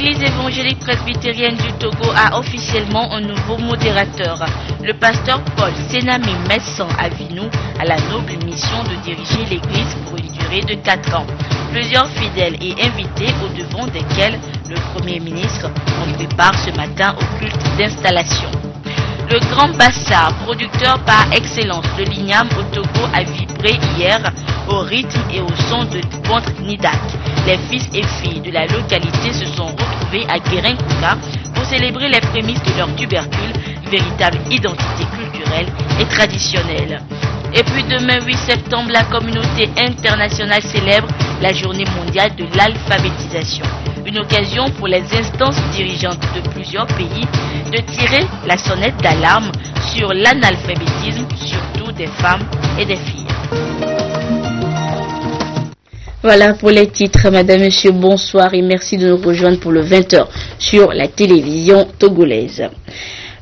L'Église évangélique presbytérienne du Togo a officiellement un nouveau modérateur. Le pasteur Paul Sename Messan Avinou a la noble mission de diriger l'Église pour une durée de 4 ans. Plusieurs fidèles et invités au devant desquels le Premier ministre ont pris part ce matin au culte d'installation. Le Grand Bassard, producteur par excellence de l'igname au Togo, a vibré hier au rythme et au son de Contre Nidak. Les fils et filles de la localité se sont retrouvés à Guérin-Kouka pour célébrer les prémices de leur tubercule, véritable identité culturelle et traditionnelle. Et puis demain 8 septembre, la communauté internationale célèbre la journée mondiale de l'alphabétisation. Une occasion pour les instances dirigeantes de plusieurs pays de tirer la sonnette d'alarme sur l'analphabétisme, surtout des femmes et des filles. Voilà pour les titres, madame, monsieur, bonsoir et merci de nous rejoindre pour le 20h sur la télévision togolaise.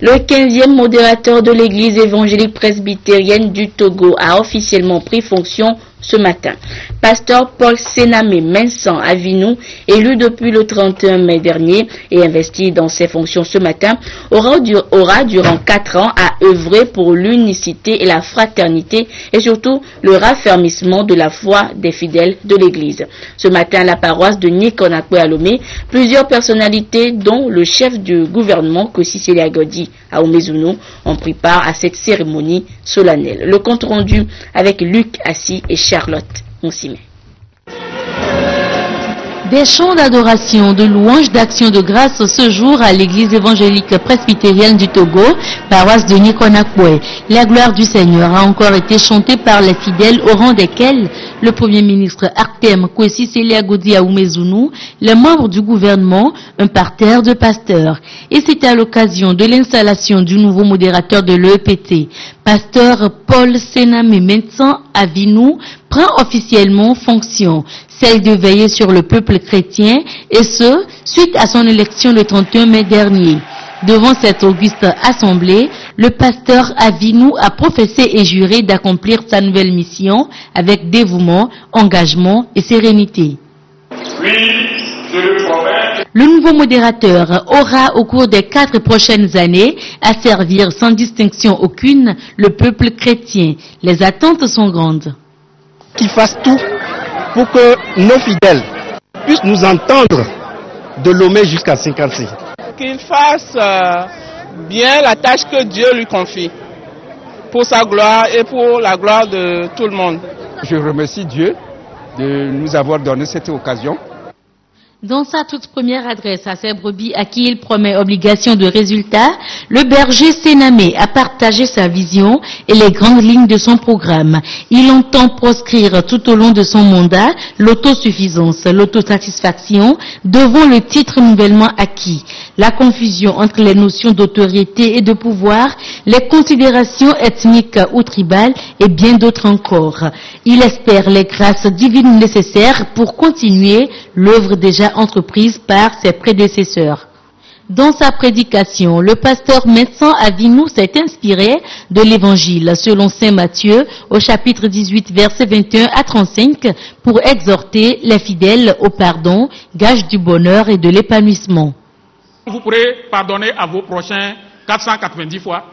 Le 15e modérateur de l'église évangélique presbytérienne du Togo a officiellement pris fonction ce matin. Pasteur Paul Sename Messan Avinou, élu depuis le 31 mai dernier et investi dans ses fonctions ce matin, aura durant 4 ans à œuvrer pour l'unicité et la fraternité et surtout le raffermissement de la foi des fidèles de l'église. Ce matin, à la paroisse de Nikonakwe à Lomé, plusieurs personnalités, dont le chef du gouvernement, Kossi Seliagodi à Omezuno, ont pris part à cette cérémonie solennelle. Le compte rendu avec Luc Assis et Charlotte Moussime. Des chants d'adoration, de louanges, d'actions de grâce ce jour à l'église évangélique presbytérienne du Togo, paroisse de Nikonakwe. La gloire du Seigneur a encore été chantée par les fidèles au rang desquels le Premier ministre Artem Kwesi Seliagodi Aoumezounou, les membres du gouvernement, un parterre de pasteurs. Et c'est à l'occasion de l'installation du nouveau modérateur de l'EPT. Pasteur Paul Sename Messan Avinou prend officiellement fonction, celle de veiller sur le peuple chrétien, et ce, suite à son élection le 31 mai dernier. Devant cette auguste assemblée, le pasteur Avinou a professé et juré d'accomplir sa nouvelle mission avec dévouement, engagement et sérénité. Oui, je le promets. Le nouveau modérateur aura au cours des 4 prochaines années à servir sans distinction aucune le peuple chrétien. Les attentes sont grandes. Qu'il fasse tout pour que nos fidèles puissent nous entendre de Lomé jusqu'à 56. Qu'il fasse bien la tâche que Dieu lui confie, pour sa gloire et pour la gloire de tout le monde. Je remercie Dieu de nous avoir donné cette occasion. Dans sa toute première adresse à ses brebis à qui il promet obligation de résultat, le berger Sename a partagé sa vision et les grandes lignes de son programme. Il entend proscrire tout au long de son mandat l'autosuffisance, l'autosatisfaction devant le titre nouvellement acquis, la confusion entre les notions d'autorité et de pouvoir, les considérations ethniques ou tribales et bien d'autres encore. Il espère les grâces divines nécessaires pour continuer l'œuvre déjà entreprise par ses prédécesseurs. Dans sa prédication, le pasteur Messan Avinou s'est inspiré de l'évangile selon saint Matthieu au chapitre 18 versets 21 à 35 pour exhorter les fidèles au pardon, gage du bonheur et de l'épanouissement. Vous pourrez pardonner à vos prochains 490 fois.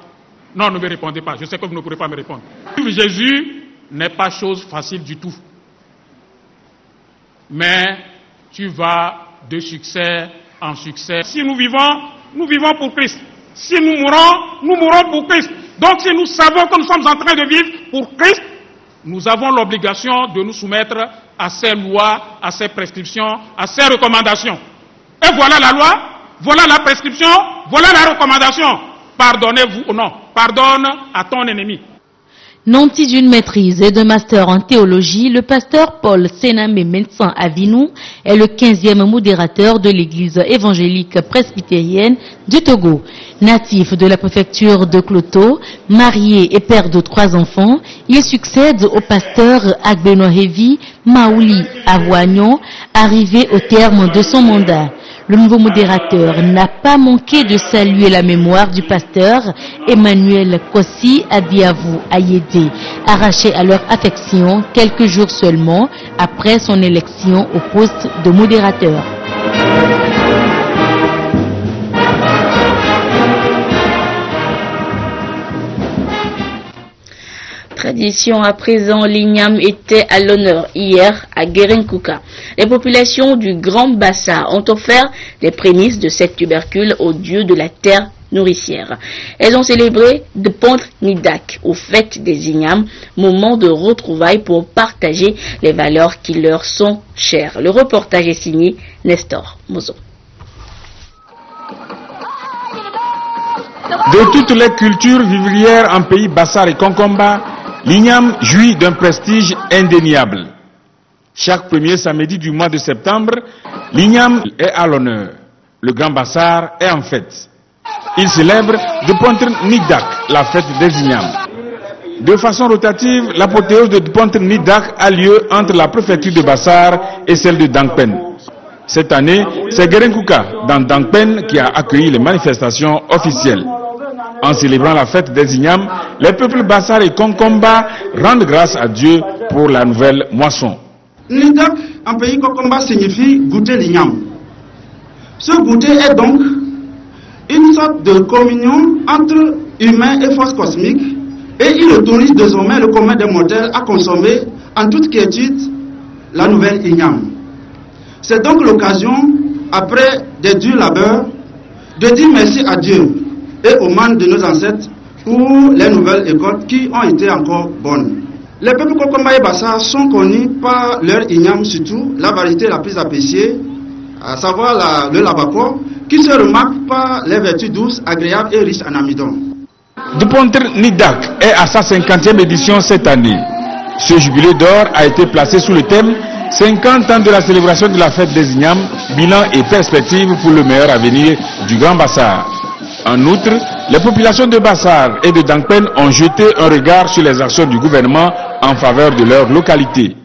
Non, ne me répondez pas, je sais que vous ne pourrez pas me répondre. Jésus n'est pas chose facile du tout. Mais tu vas de succès en succès. Si nous vivons pour Christ. Si nous mourrons pour Christ. Donc si nous savons que nous sommes en train de vivre pour Christ, nous avons l'obligation de nous soumettre à ses lois, à ses prescriptions, à ses recommandations. Et voilà la loi, voilà la prescription, voilà la recommandation. Pardonnez-vous ou non, pardonne à ton ennemi. Nanti d'une maîtrise et de master en théologie, le pasteur Paul Sename Messan Avinou est le 15e modérateur de l'église évangélique presbytérienne du Togo. Natif de la préfecture de Kloto, marié et père de 3 enfants, il succède au pasteur Agbenohevi Maouli Awagnon, arrivé au terme de son mandat. Le nouveau modérateur n'a pas manqué de saluer la mémoire du pasteur Emmanuel Kossi Adiavou Ayédé, arraché à leur affection quelques jours seulement après son élection au poste de modérateur. tradition à présent, l'igname était à l'honneur hier à Guérenkouka. Les populations du Grand Bassar ont offert les prémices de cette tubercule au dieu de la terre nourricière. Elles ont célébré de Pontre Nidak aux fêtes des ignames, moment de retrouvailles pour partager les valeurs qui leur sont chères. Le reportage est signé Nestor Mozo. De toutes les cultures vivrières en pays Bassar et Konkomba, l'igname jouit d'un prestige indéniable. Chaque premier samedi du mois de septembre, l'igname est à l'honneur. Le Grand Bassar est en fête. Il célèbre de Pontre Nidak, la fête des ignames. De façon rotative, l'apothéose de Pontre Nidak a lieu entre la préfecture de Bassar et celle de Dangpen. Cette année, c'est Guérenkouka, dans Dangpen, qui a accueilli les manifestations officielles. En célébrant la fête des ignames, les peuples Bassar et Konkomba rendent grâce à Dieu pour la nouvelle moisson. Nidak, en pays Konkomba, signifie goûter l'igname. Ce goûter est donc une sorte de communion entre humains et forces cosmiques, et il autorise désormais le commun des mortels à consommer en toute quiétude la nouvelle igname. C'est donc l'occasion, après des durs labeurs, de dire merci à Dieu et aux membres de nos ancêtres pour les nouvelles écoles qui ont été encore bonnes. Les peuples Konkomba et Bassar sont connus par leur igname, surtout la variété la plus appréciée, à savoir le labako, qui se remarque par les vertus douces, agréables et riches en amidon. De Pontre Nidak est à sa 50e édition cette année. Ce jubilé d'or a été placé sous le thème 50 ans de la célébration de la fête des ignames, bilan et perspective pour le meilleur avenir du Grand Bassar. En outre, les populations de Bassar et de Dangpen ont jeté un regard sur les actions du gouvernement en faveur de leur localité.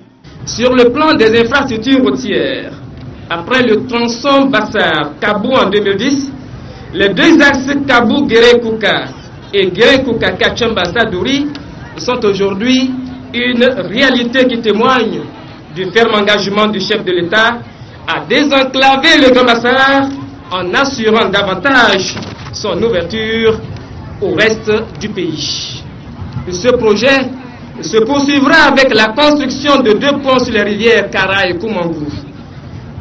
Sur le plan des infrastructures routières, après le tronçon Bassar-Kabou en 2010, les deux axes Kabou-Guérenkouka et Guérenkouka-Kachamba-Sadouri sont aujourd'hui une réalité qui témoigne du ferme engagement du chef de l'État à désenclaver le Grand Bassar en assurant davantage son ouverture au reste du pays. Ce projet se poursuivra avec la construction de 2 ponts sur les rivières Kara et Koumangou.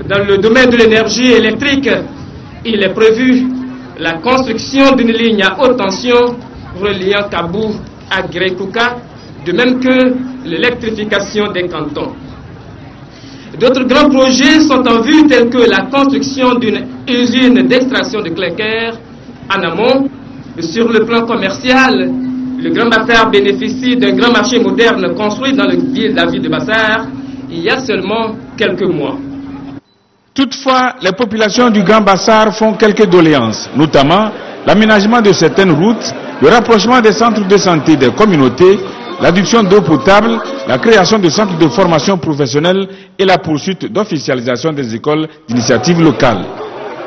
Dans le domaine de l'énergie électrique, il est prévu la construction d'une ligne à haute tension reliant Kabou à Guérenkouka, de même que l'électrification des cantons. D'autres grands projets sont en vue, tels que la construction d'une usine d'extraction de clinker en amont. Sur le plan commercial, le Grand Bassar bénéficie d'un grand marché moderne construit dans la ville de Bassar il y a seulement quelques mois. Toutefois, les populations du Grand Bassar font quelques doléances, notamment l'aménagement de certaines routes, le rapprochement des centres de santé des communautés, l'adduction d'eau potable, la création de centres de formation professionnelle et la poursuite d'officialisation des écoles d'initiative locale.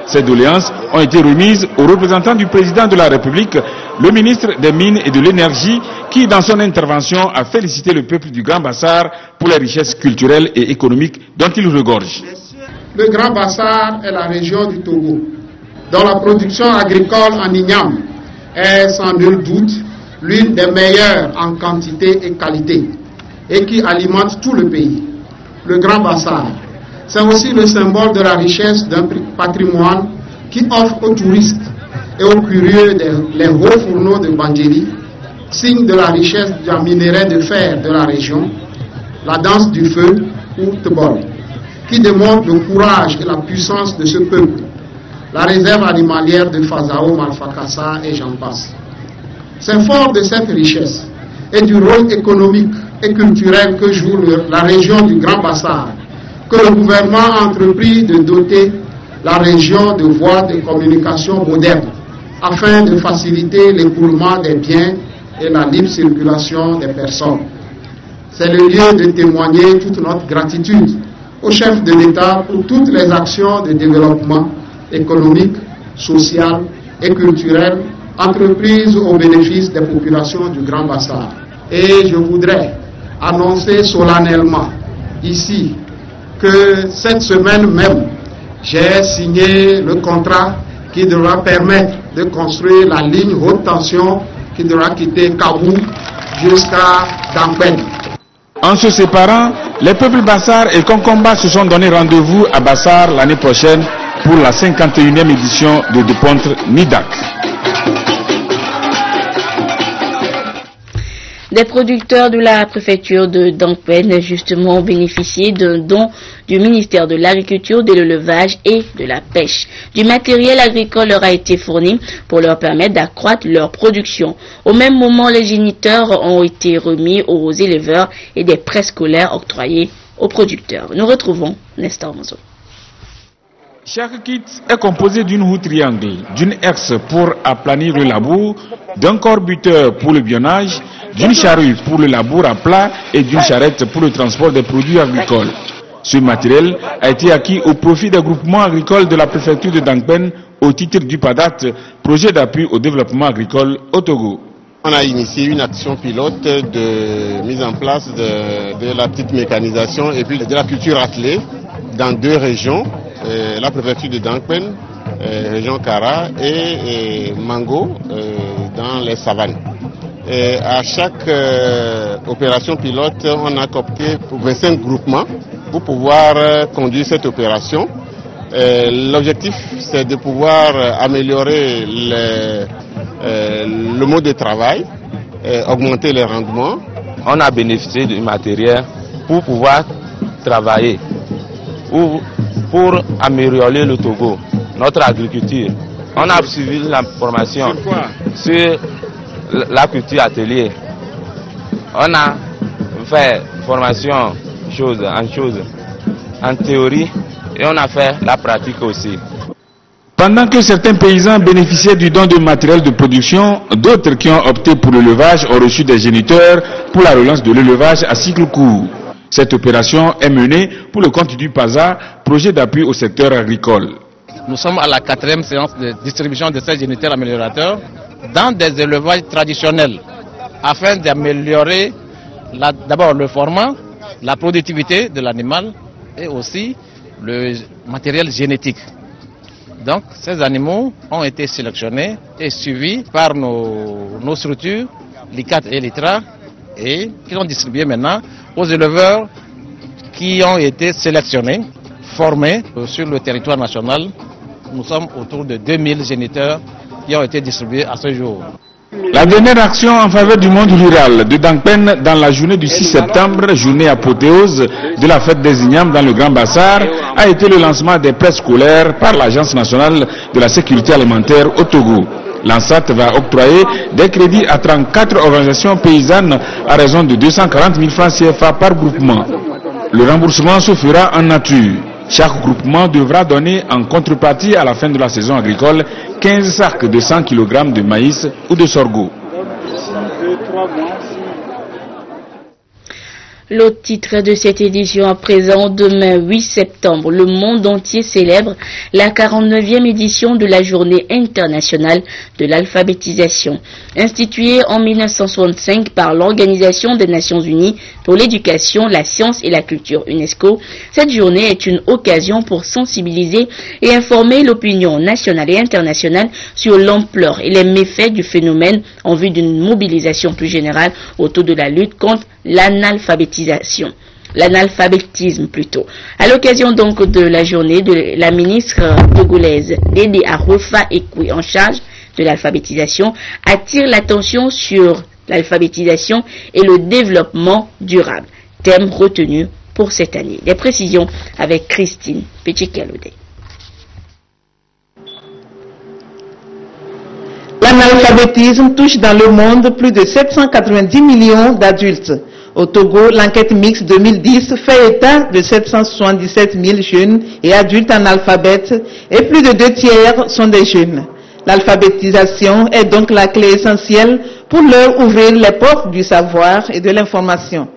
Ces doléances ont été remises aux représentants du président de la République, le ministre des Mines et de l'Énergie, qui, dans son intervention, a félicité le peuple du Grand Bassar pour les richesses culturelles et économiques dont il regorge. Le Grand Bassar est la région du Togo, dont la production agricole en igname est sans nul doute l'une des meilleures en quantité et qualité, et qui alimente tout le pays. Le Grand Bassar, c'est aussi le symbole de la richesse d'un patrimoine qui offre aux touristes et aux curieux les hauts fourneaux de Bandjeri, signe de la richesse du minerai de fer de la région, la danse du feu ou Tebol, qui démontre le courage et la puissance de ce peuple, la réserve animalière de Fazao, Malfakassa et j'en passe. C'est fort de cette richesse et du rôle économique et culturel que joue la région du Grand Bassar que le gouvernement a entrepris de doter la région de voies de communication modernes afin de faciliter l'écoulement des biens et la libre circulation des personnes. C'est le lieu de témoigner toute notre gratitude au chef de l'État pour toutes les actions de développement économique, social et culturel entreprises au bénéfice des populations du Grand Bassar. Et je voudrais annoncer solennellement ici que cette semaine même, j'ai signé le contrat qui devra permettre de construire la ligne haute tension qui devra quitter Kabou jusqu'à d'Angpen. En se séparant, les peuples Bassar et Konkomba se sont donné rendez-vous à Bassar l'année prochaine pour la 51e édition de Depontre Nidak. Des producteurs de la préfecture de Dangpen justement ont bénéficié d'un don du ministère de l'Agriculture, de l'Élevage et de la Pêche. Du matériel agricole leur a été fourni pour leur permettre d'accroître leur production. Au même moment, les géniteurs ont été remis aux éleveurs et des prêts scolaires octroyés aux producteurs. Nous retrouvons Nestor Mozo. Chaque kit est composé d'une roue triangle, d'une herse pour aplanir le labour, d'un corps buteur pour le bionnage, d'une charrue pour le labour à plat et d'une charrette pour le transport des produits agricoles. Ce matériel a été acquis au profit des groupements agricoles de la préfecture de Dangpen au titre du PADAT, projet d'appui au développement agricole au Togo. On a initié une action pilote de mise en place de la petite mécanisation et puis de la culture attelée dans 2 régions. La préfecture de Dangpen, région Kara et Mango dans les savanes. Et à chaque opération pilote, on a coopté 25 groupements pour pouvoir conduire cette opération. L'objectif, c'est de pouvoir améliorer le mode de travail, augmenter les rendements. On a bénéficié du matériel pour pouvoir travailler, pour améliorer le Togo, notre agriculture. On a suivi la formation sur la culture atelier. On a fait formation en théorie et on a fait la pratique aussi. Pendant que certains paysans bénéficiaient du don de matériel de production, d'autres qui ont opté pour l'élevage ont reçu des géniteurs pour la relance de l'élevage à cycle court. Cette opération est menée pour le compte du PASA, projet d'appui au secteur agricole. Nous sommes à la 4e séance de distribution de ces géniteurs améliorateurs dans des élevages traditionnels afin d'améliorer d'abord le format, la productivité de l'animal et aussi le matériel génétique. Donc ces animaux ont été sélectionnés et suivis par nos structures, l'ICAT et l'ITRA, et qui sont distribués maintenant aux éleveurs qui ont été sélectionnés, formés sur le territoire national. Nous sommes autour de 2000 géniteurs qui ont été distribués à ce jour. La dernière action en faveur du monde rural de Dangpen dans la journée du 6 septembre, journée apothéose de la fête des Ignames dans le Grand Bassar, a été le lancement des prêts scolaires par l'Agence nationale de la sécurité alimentaire au Togo. L'ANSAT va octroyer des crédits à 34 organisations paysannes à raison de 240 000 francs CFA par groupement. Le remboursement se fera en nature. Chaque groupement devra donner en contrepartie à la fin de la saison agricole 15 sacs de 100 kg de maïs ou de sorgho. Le titre de cette édition à présent, demain 8 septembre, le monde entier célèbre la 49e édition de la Journée internationale de l'alphabétisation. Instituée en 1965 par l'Organisation des Nations Unies pour l'éducation, la science et la culture UNESCO, cette journée est une occasion pour sensibiliser et informer l'opinion nationale et internationale sur l'ampleur et les méfaits du phénomène en vue d'une mobilisation plus générale autour de la lutte contre l'analphabétisme plutôt. À l'occasion donc de la journée, de la ministre togolaise Dédé Arofa Ekwe en charge de l'alphabétisation attire l'attention sur l'alphabétisation et le développement durable, thème retenu pour cette année. Des précisions avec Christine Petit-Kalodé. L'analphabétisme touche dans le monde plus de 790 millions d'adultes. Au Togo, l'enquête mixte 2010 fait état de 777 000 jeunes et adultes analphabètes et plus de 2 tiers sont des jeunes. L'alphabétisation est donc la clé essentielle pour leur ouvrir les portes du savoir et de l'information.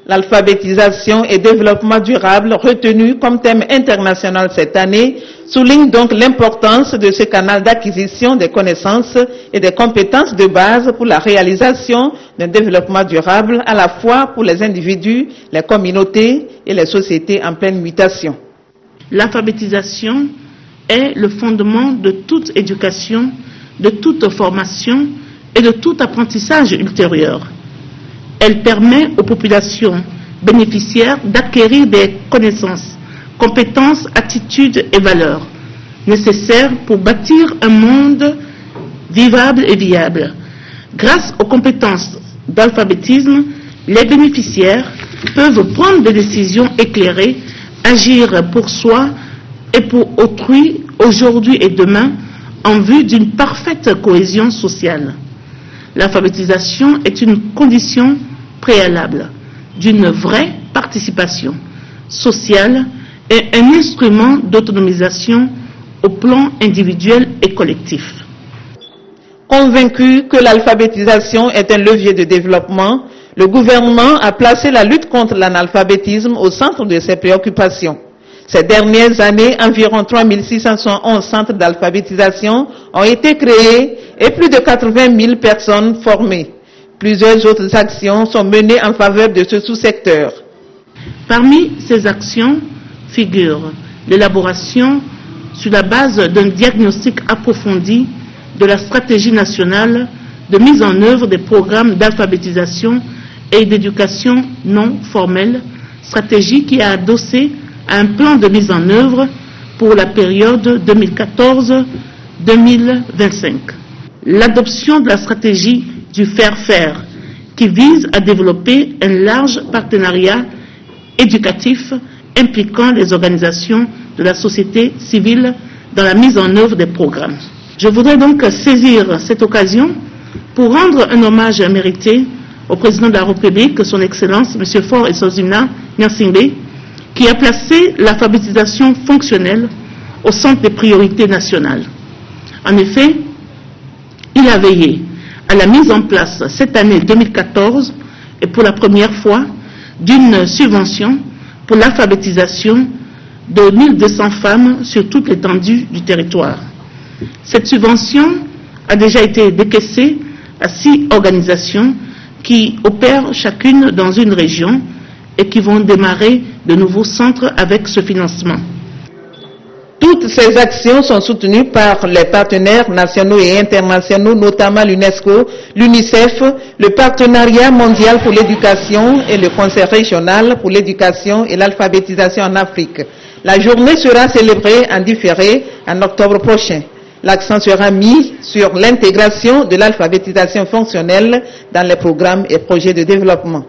L'alphabétisation et développement durable retenu comme thème international cette année souligne donc l'importance de ce canal d'acquisition des connaissances et des compétences de base pour la réalisation d'un développement durable à la fois pour les individus, les communautés et les sociétés en pleine mutation. L'alphabétisation est le fondement de toute éducation, de toute formation et de tout apprentissage ultérieur. Elle permet aux populations bénéficiaires d'acquérir des connaissances, compétences, attitudes et valeurs nécessaires pour bâtir un monde vivable et viable. Grâce aux compétences d'alphabétisme, les bénéficiaires peuvent prendre des décisions éclairées, agir pour soi et pour autrui aujourd'hui et demain en vue d'une parfaite cohésion sociale. L'alphabétisation est une condition préalable d'une vraie participation sociale et un instrument d'autonomisation au plan individuel et collectif. Convaincu que l'alphabétisation est un levier de développement, le gouvernement a placé la lutte contre l'analphabétisme au centre de ses préoccupations. Ces dernières années, environ 3611 centres d'alphabétisation ont été créés et plus de 80 000 personnes formées. Plusieurs autres actions sont menées en faveur de ce sous-secteur. Parmi ces actions figure l'élaboration sur la base d'un diagnostic approfondi de la stratégie nationale de mise en œuvre des programmes d'alphabétisation et d'éducation non formelle, stratégie qui est adossée à un plan de mise en œuvre pour la période 2014-2025. L'adoption de la stratégie du faire-faire qui vise à développer un large partenariat éducatif impliquant les organisations de la société civile dans la mise en œuvre des programmes. Je voudrais donc saisir cette occasion pour rendre un hommage mérité au président de la République, son Excellence, M. Faure Esozina Nyasingbe, qui a placé l'alphabétisation fonctionnelle au centre des priorités nationales. En effet, il a veillé à la mise en place cette année 2014 et pour la première fois d'une subvention pour l'alphabétisation de 1200 femmes sur toute l'étendue du territoire. Cette subvention a déjà été décaissée à 6 organisations qui opèrent chacune dans une région et qui vont démarrer de nouveaux centres avec ce financement. Toutes ces actions sont soutenues par les partenaires nationaux et internationaux, notamment l'UNESCO, l'UNICEF, le Partenariat mondial pour l'éducation et le Conseil régional pour l'éducation et l'alphabétisation en Afrique. La journée sera célébrée en différé en octobre prochain. L'accent sera mis sur l'intégration de l'alphabétisation fonctionnelle dans les programmes et projets de développement.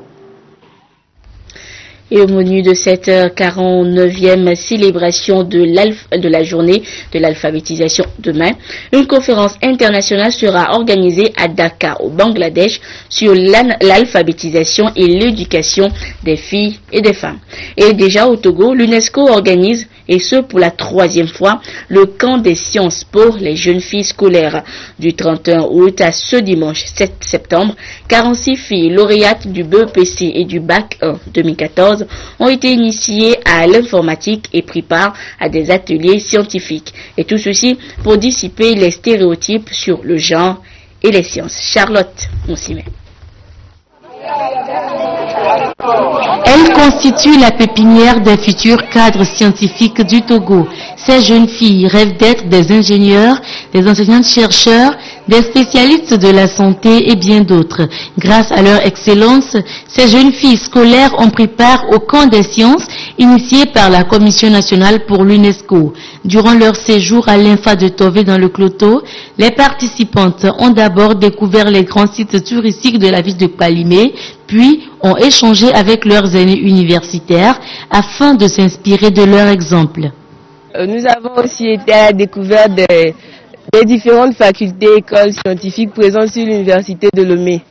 Et au menu de cette 49e célébration de la journée de l'alphabétisation demain, une conférence internationale sera organisée à Dhaka, au Bangladesh, sur l'alphabétisation et l'éducation des filles et des femmes. Et déjà au Togo, l'UNESCO organise, et ce pour la 3e fois, le camp des sciences pour les jeunes filles scolaires. Du 31 août à ce dimanche 7 septembre, 46 filles lauréates du BEPC et du Bac 1 2014 ont été initiées à l'informatique et pris part à des ateliers scientifiques. Et tout ceci pour dissiper les stéréotypes sur le genre et les sciences. Charlotte Monsimet. Elle constitue la pépinière des futurs cadres scientifiques du Togo. Ces jeunes filles rêvent d'être des ingénieurs, des enseignantes-chercheurs, des spécialistes de la santé et bien d'autres. Grâce à leur excellence, ces jeunes filles scolaires ont pris part au camp des sciences initié par la Commission nationale pour l'UNESCO. Durant leur séjour à l'INFA de Tové dans le Cloto, les participantes ont d'abord découvert les grands sites touristiques de la ville de Palimé, puis ont échangé avec leurs aînés universitaires afin de s'inspirer de leur exemple. Nous avons aussi été à la découverte des différentes facultés et écoles scientifiques présentes sur l'université de Lomé.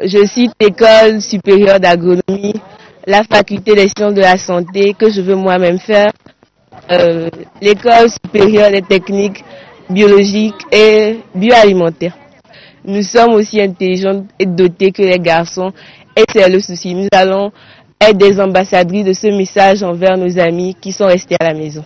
Je cite l'école supérieure d'agronomie, la faculté des sciences de la santé que je veux moi-même faire, l'école supérieure des techniques biologiques et bioalimentaires. Nous sommes aussi intelligentes et dotées que les garçons et c'est le souci. Nous allons être des ambassadrices de ce message envers nos amis qui sont restés à la maison.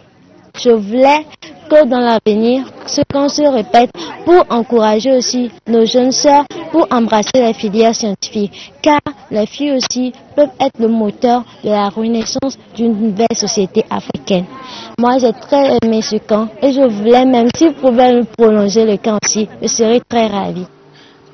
Je voulais que dans l'avenir, ce qu'on se répète pour encourager aussi nos jeunes sœurs pour embrasser les filières scientifiques, car les filles aussi peuvent être le moteur de la renaissance d'une nouvelle société africaine. Moi, j'ai très aimé ce camp et je voulais même, si vous pouvez me prolonger le camp aussi, je serais très ravie.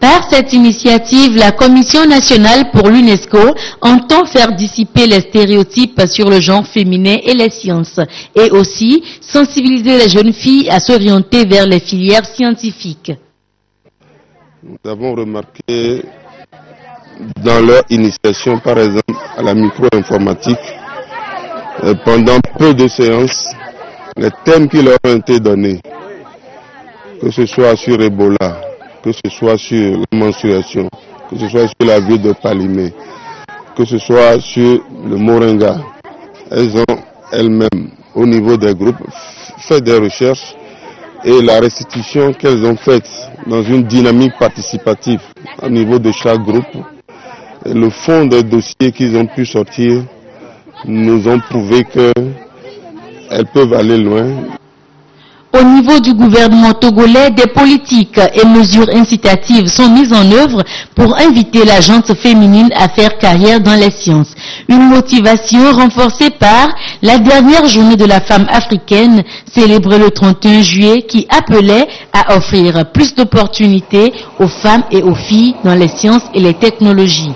Par cette initiative, la Commission nationale pour l'UNESCO entend faire dissiper les stéréotypes sur le genre féminin et les sciences, et aussi sensibiliser les jeunes filles à s'orienter vers les filières scientifiques. Nous avons remarqué dans leur initiation, par exemple, à la micro-informatique, pendant peu de séances, les thèmes qui leur ont été donnés, que ce soit sur Ebola, que ce soit sur la menstruation, que ce soit sur la vie de Palimé, que ce soit sur le Moringa, elles ont elles-mêmes, au niveau des groupes, fait des recherches et la restitution qu'elles ont faite dans une dynamique participative au niveau de chaque groupe, et le fond des dossiers qu'ils ont pu sortir nous ont prouvé qu'elles peuvent aller loin. Au niveau du gouvernement togolais, des politiques et mesures incitatives sont mises en œuvre pour inviter la gente féminine à faire carrière dans les sciences. Une motivation renforcée par la dernière journée de la femme africaine, célébrée le 31 juillet, qui appelait à offrir plus d'opportunités aux femmes et aux filles dans les sciences et les technologies.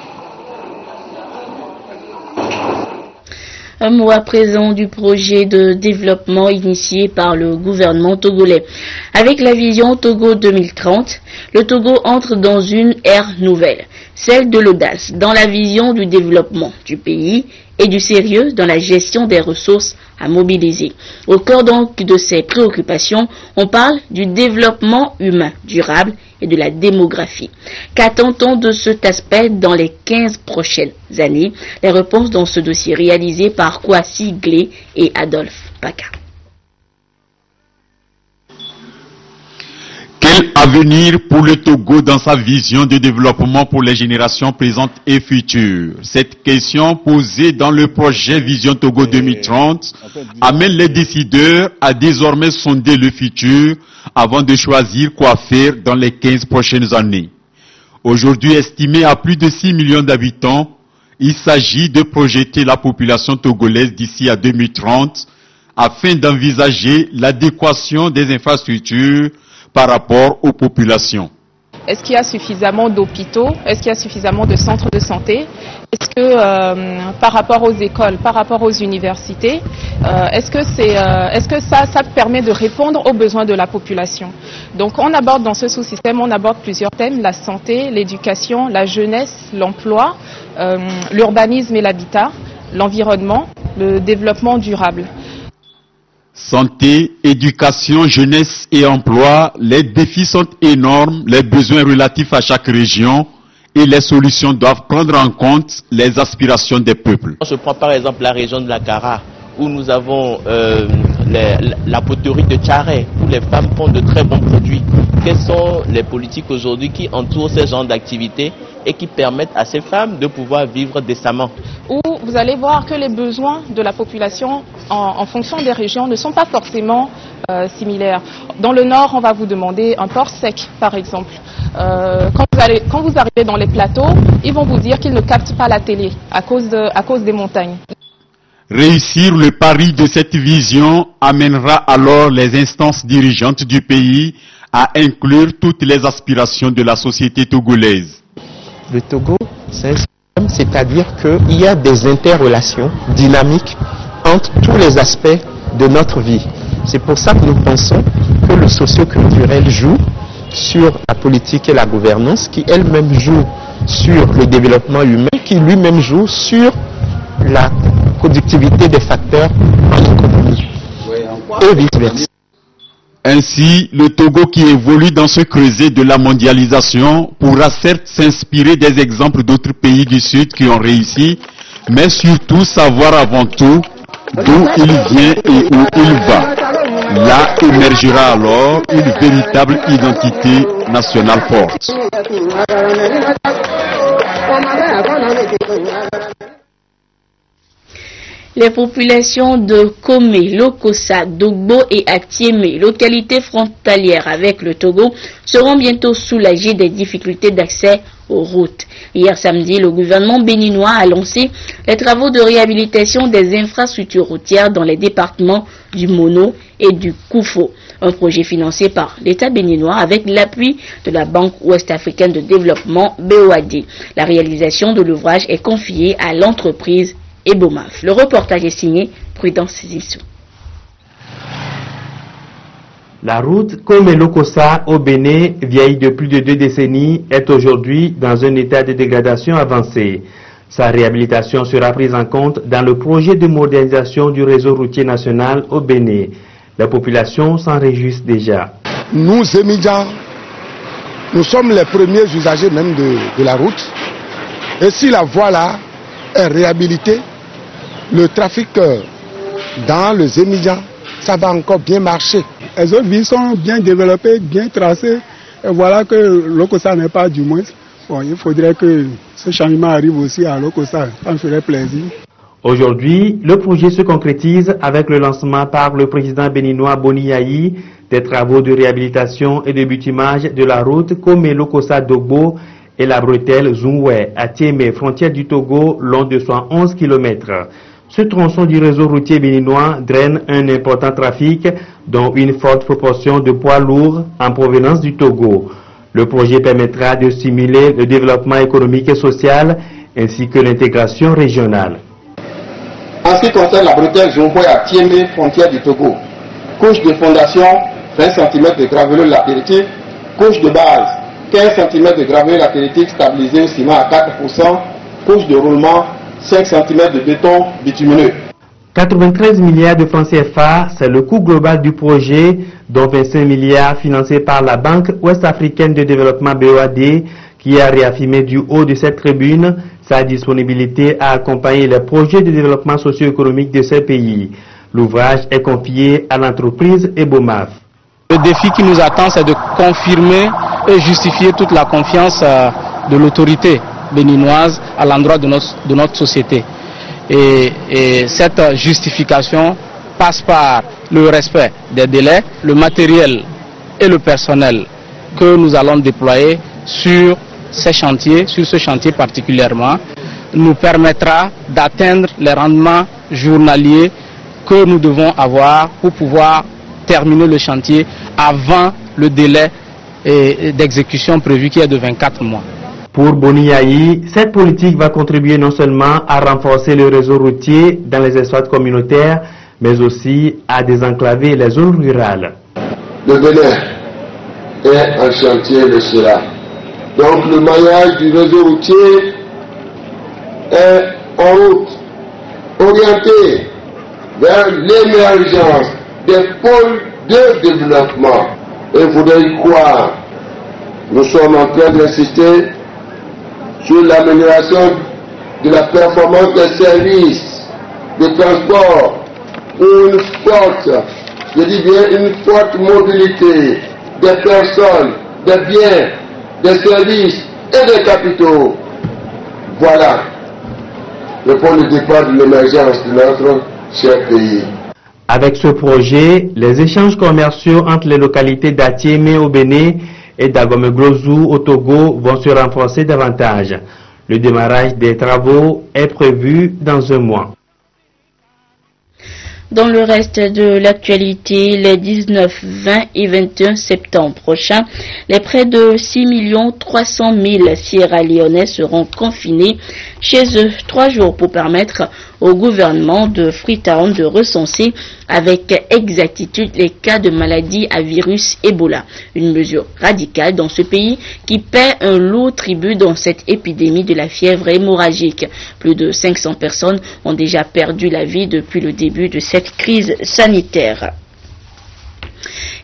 Un mot à présent du projet de développement initié par le gouvernement togolais. Avec la vision Togo 2030, le Togo entre dans une ère nouvelle, celle de l'audace dans la vision du développement du pays et du sérieux dans la gestion des ressources à mobiliser. Au cœur donc de ces préoccupations, on parle du développement humain durable et de la démographie. Qu'attend-on de cet aspect dans les 15 prochaines années? Les réponses dans ce dossier réalisé par Kwasi Glé et Adolphe Baka. Quel avenir pour le Togo dans sa vision de développement pour les générations présentes et futures? Cette question posée dans le projet Vision Togo 2030 amène les décideurs à désormais sonder le futur avant de choisir quoi faire dans les 15 prochaines années. Aujourd'hui estimé à plus de 6 millions d'habitants, il s'agit de projeter la population togolaise d'ici à 2030 afin d'envisager l'adéquation des infrastructures par rapport aux populations. Est-ce qu'il y a suffisamment d'hôpitaux? Est-ce qu'il y a suffisamment de centres de santé? Est-ce que par rapport aux écoles, par rapport aux universités, est-ce que ça permet de répondre aux besoins de la population? Donc on aborde dans ce sous-système, on aborde plusieurs thèmes: la santé, l'éducation, la jeunesse, l'emploi, l'urbanisme et l'habitat, l'environnement, le développement durable. Santé, éducation, jeunesse et emploi, les défis sont énormes, les besoins relatifs à chaque région et les solutions doivent prendre en compte les aspirations des peuples. Je prends par exemple la région de la Kara, où nous avons la poterie de Tcharé, où les femmes font de très bons produits. Quelles sont les politiques aujourd'hui qui entourent ces genres d'activités et qui permettent à ces femmes de pouvoir vivre décemment? Où vous allez voir que les besoins de la population en fonction des régions ne sont pas forcément similaires. Dans le nord, on va vous demander un port sec, par exemple. Quand vous arrivez dans les plateaux, ils vont vous dire qu'ils ne captent pas la télé à cause des montagnes. Réussir le pari de cette vision amènera alors les instances dirigeantes du pays à inclure toutes les aspirations de la société togolaise. Le Togo, c'est un système, c'est-à-dire qu'il y a des interrelations dynamiques entre tous les aspects de notre vie. C'est pour ça que nous pensons que le socio-culturel joue sur la politique et la gouvernance, qui elle-même joue sur le développement humain, qui lui-même joue sur la productivité des facteurs en économie, et vice-versa. Ainsi, le Togo qui évolue dans ce creuset de la mondialisation pourra certes s'inspirer des exemples d'autres pays du Sud qui ont réussi, mais surtout savoir avant tout d'où il vient et où il va. Là émergera alors une véritable identité nationale forte. Les populations de Komé, Lokossa, Dogbo et Atiémé, localités frontalières avec le Togo, seront bientôt soulagées des difficultés d'accès aux routes. Hier samedi, le gouvernement béninois a lancé les travaux de réhabilitation des infrastructures routières dans les départements du Mono et du Koufo. Un projet financé par l'État béninois avec l'appui de la Banque ouest-africaine de développement BOAD. La réalisation de l'ouvrage est confiée à l'entreprise Ebomaf. Le reportage est signé Prudence Zissou. La route Komé-Lokossa au Bénin, vieille de plus de 2 décennies, est aujourd'hui dans un état de dégradation avancé. Sa réhabilitation sera prise en compte dans le projet de modernisation du réseau routier national au Bénin. La population s'en réjouit déjà. Nous, Zémidjan, nous sommes les premiers usagers même de la route. Et si la voie là est réhabilitée, le trafic dans le Zémidjan, ça va encore bien marcher. Les autres villes sont bien développées, bien tracées. Et voilà que Lokossa n'est pas du moins. Bon, il faudrait que ce changement arrive aussi à Lokossa. Ça me ferait plaisir. Aujourd'hui, le projet se concrétise avec le lancement par le président béninois Boni Yayi des travaux de réhabilitation et de bitumage de la route Komé-Lokossa-Dogbo et la bretelle Zunwe à Tiémé, frontière du Togo, long de 111 km. Ce tronçon du réseau routier béninois draine un important trafic, dont une forte proportion de poids lourds en provenance du Togo. Le projet permettra de stimuler le développement économique et social ainsi que l'intégration régionale. En ce qui concerne la bretelle Zunwe à Tiémé, frontière du Togo, couche de fondation 20 cm de gravelure latéritique, couche de base 15 cm de gravelure latéritique stabilisée au ciment à 4%, couche de roulement 5 cm de béton bitumineux. 93 milliards de francs CFA, c'est le coût global du projet, dont 25 milliards financés par la Banque ouest-africaine de développement BOAD, qui a réaffirmé du haut de cette tribune sa disponibilité à accompagner les projets de développement socio-économique de ces pays. L'ouvrage est confié à l'entreprise Ebomaf. Le défi qui nous attend, c'est de confirmer et justifier toute la confiance de l'autorité béninoise à l'endroit de notre société. Et cette justification passe par le respect des délais, le matériel et le personnel que nous allons déployer sur ces chantiers, sur ce chantier particulièrement, nous permettra d'atteindre les rendements journaliers que nous devons avoir pour pouvoir terminer le chantier avant le délai d'exécution prévu qui est de 24 mois. Pour Boni Yayi, cette politique va contribuer non seulement à renforcer le réseau routier dans les espaces communautaires, mais aussi à désenclaver les zones rurales. Le Bénin est un chantier de cela. Donc le maillage du réseau routier est en route, orienté vers l'émergence des pôles de développement. Et vous devez y croire, nous sommes en train d'insister sur l'amélioration de la performance des services de transport pour une forte, je dis bien une forte mobilité des personnes, des biens, des services et des capitaux. Voilà le point de départ de l'émergence de notre cher pays. Avec ce projet, les échanges commerciaux entre les localités d'Atiémé au Bénin et d'Agomeglozu au Togo vont se renforcer davantage. Le démarrage des travaux est prévu dans un mois. Dans le reste de l'actualité, les 19, 20 et 21 septembre prochains, les près de 6 300 000 Sierra-Léonais seront confinés chez eux 3 jours pour permettre au gouvernement de Freetown de recenser avec exactitude les cas de maladie à virus Ebola. Une mesure radicale dans ce pays qui paie un lourd tribut dans cette épidémie de la fièvre hémorragique. Plus de 500 personnes ont déjà perdu la vie depuis le début de cette crise sanitaire.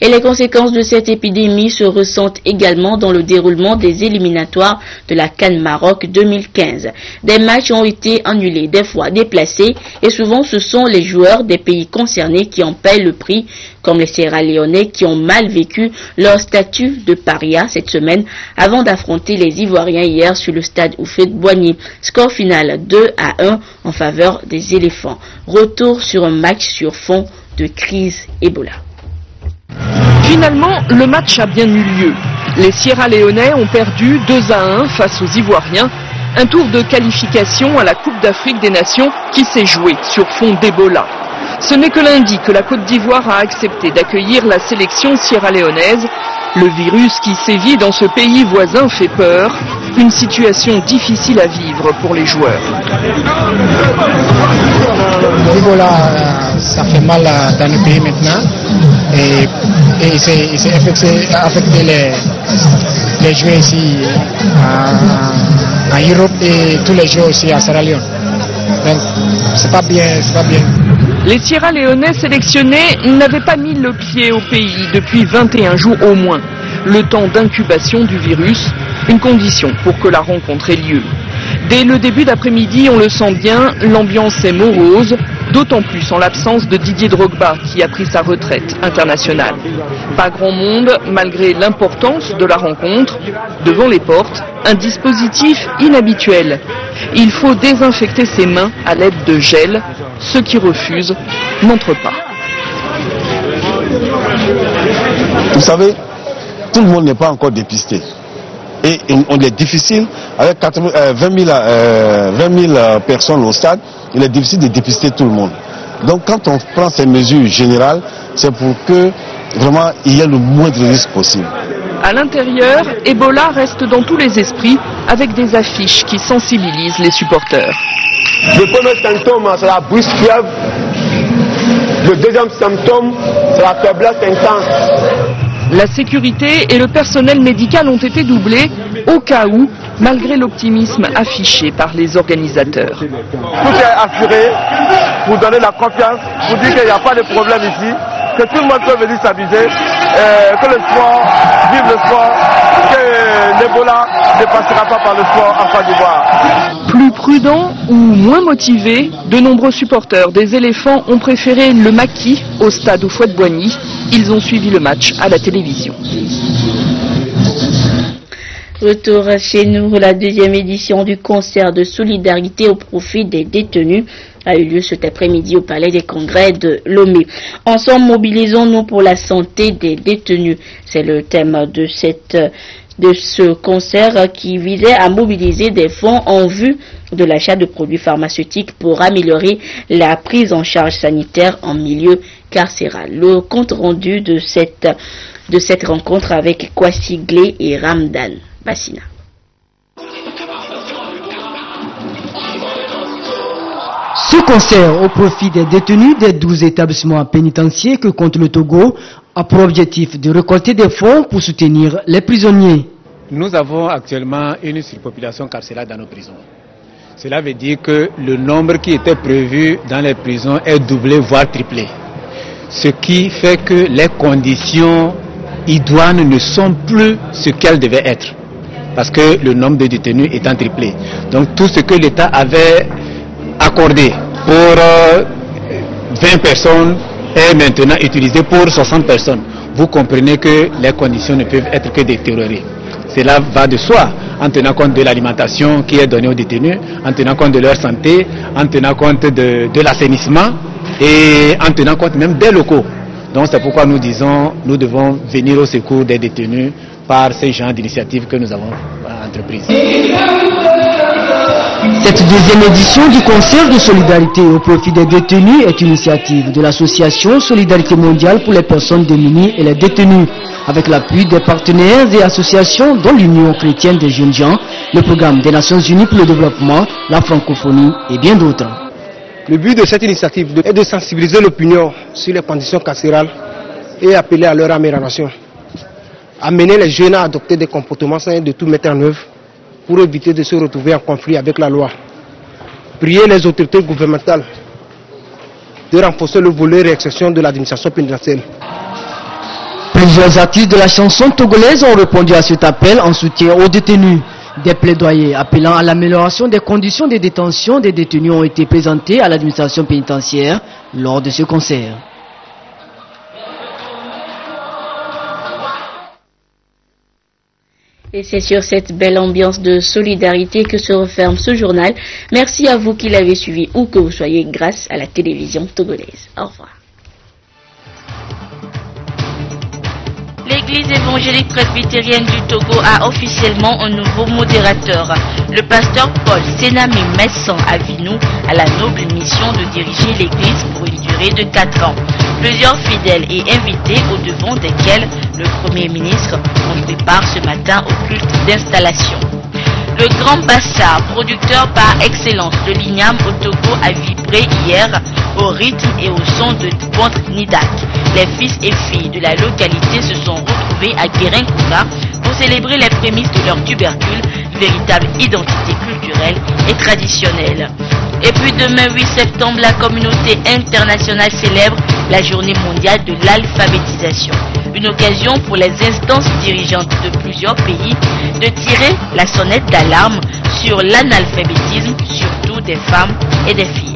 Et les conséquences de cette épidémie se ressentent également dans le déroulement des éliminatoires de la CAN Maroc 2015. Des matchs ont été annulés, des fois déplacés, et souvent ce sont les joueurs des pays concernés qui en paient le prix, comme les Sierra-Léonais qui ont mal vécu leur statut de paria cette semaine avant d'affronter les Ivoiriens hier sur le stade Houphouët-Boigny. Score final 2-1 en faveur des éléphants. Retour sur un match sur fond de crise Ebola. Finalement, le match a bien eu lieu. Les Sierra-Léonais ont perdu 2-1 face aux Ivoiriens. Un tour de qualification à la Coupe d'Afrique des Nations qui s'est joué sur fond d'Ebola. Ce n'est que lundi que la Côte d'Ivoire a accepté d'accueillir la sélection sierra-léonaise. Le virus qui sévit dans ce pays voisin fait peur. Une situation difficile à vivre pour les joueurs. L'Ebola, ça fait mal dans le pays maintenant. Et c'est affecté les joueurs ici en Europe et tous les joueurs aussi à Sierra Leone. Donc c'est pas bien, c'est pas bien. Les Sierra-Léonais sélectionnés n'avaient pas mis le pied au pays depuis 21 jours au moins. Le temps d'incubation du virus, une condition pour que la rencontre ait lieu. Dès le début d'après-midi, on le sent bien, l'ambiance est morose, d'autant plus en l'absence de Didier Drogba qui a pris sa retraite internationale. Pas grand monde, malgré l'importance de la rencontre. Devant les portes, un dispositif inhabituel. Il faut désinfecter ses mains à l'aide de gel. Ceux qui refusent n'entrent pas. Vous savez, tout le monde n'est pas encore dépisté. Et on est difficile, avec 20 000 personnes au stade, il est difficile de dépister tout le monde. Donc quand on prend ces mesures générales, c'est pour que vraiment il y ait le moindre risque possible. À l'intérieur, Ebola reste dans tous les esprits avec des affiches qui sensibilisent les supporters. Le premier symptôme, c'est la brusque fièvre. Le deuxième symptôme, c'est la faiblesse intense. La sécurité et le personnel médical ont été doublés au cas où, malgré l'optimisme affiché par les organisateurs. Tout est assuré pour donner la confiance, pour dire qu'il n'y a pas de problème ici, que tout le monde peut venir s'amuser, que le sport, vive le sport, que l'Ebola ne passera pas par le sport en Côte d'Ivoire. Plus prudents ou moins motivés, de nombreux supporters des éléphants ont préféré le maquis au stade Houphouët-Boigny. Ils ont suivi le match à la télévision. Retour chez nous, la deuxième édition du concert de solidarité au profit des détenus a eu lieu cet après-midi au Palais des Congrès de Lomé. Ensemble, mobilisons-nous pour la santé des détenus. C'est le thème de ce concert qui visait à mobiliser des fonds en vue de l'achat de produits pharmaceutiques pour améliorer la prise en charge sanitaire en milieu carcéral. Le compte rendu de cette rencontre avec Kwasi Glé et Ramdan Bassina. Ce concert au profit des détenus des 12 établissements pénitentiaires que compte le Togo a pour objectif de récolter des fonds pour soutenir les prisonniers. Nous avons actuellement une surpopulation carcérale dans nos prisons. Cela veut dire que le nombre qui était prévu dans les prisons est doublé, voire triplé. Ce qui fait que les conditions idoines ne sont plus ce qu'elles devaient être. Parce que le nombre de détenus étant triplé. Donc tout ce que l'État avait accordé pour 20 personnes est maintenant utilisé pour 60 personnes. Vous comprenez que les conditions ne peuvent être que détériorées. Cela va de soi, en tenant compte de l'alimentation qui est donnée aux détenus, en tenant compte de leur santé, en tenant compte de l'assainissement et en tenant compte même des locaux. Donc c'est pourquoi nous disons, nous devons venir au secours des détenus par ces genres d'initiatives que nous avons entreprises. Cette deuxième édition du concert de solidarité au profit des détenus est une initiative de l'association Solidarité mondiale pour les personnes démunies et les détenus, avec l'appui des partenaires et associations dont l'Union chrétienne des jeunes gens, le programme des Nations Unies pour le développement, la francophonie et bien d'autres. Le but de cette initiative est de sensibiliser l'opinion sur les conditions carcérales et appeler à leur amélioration. Amener les jeunes à adopter des comportements sains et de tout mettre en œuvre pour éviter de se retrouver en conflit avec la loi. Prier les autorités gouvernementales de renforcer le volet réaction de l'administration pénitentiaire. Plusieurs artistes de la chanson togolaise ont répondu à cet appel en soutien aux détenus. Des plaidoyers appelant à l'amélioration des conditions de détention des détenus ont été présentés à l'administration pénitentiaire lors de ce concert. Et c'est sur cette belle ambiance de solidarité que se referme ce journal. Merci à vous qui l'avez suivi où que vous soyez grâce à la télévision togolaise. Au revoir. L'église évangélique presbytérienne du Togo a officiellement un nouveau modérateur. Le pasteur Paul Senami Messan Avinou a la noble mission de diriger l'église pour y durer durée de 4 ans. Plusieurs fidèles et invités au devant desquels le Premier ministre ont pris part ce matin au culte d'installation. Le Grand Bassar, producteur par excellence de l'igname au Togo, a vibré hier au rythme et au son de Pont Nidak. Les fils et filles de la localité se sont retrouvés à Guérin-Kouka pour célébrer les prémices de leur tubercule, véritable identité culturelle et traditionnelle. Et puis demain 8 septembre, la communauté internationale célèbre la journée mondiale de l'alphabétisation. Une occasion pour les instances dirigeantes de plusieurs pays de tirer la sonnette d'alarme sur l'analphabétisme, surtout des femmes et des filles.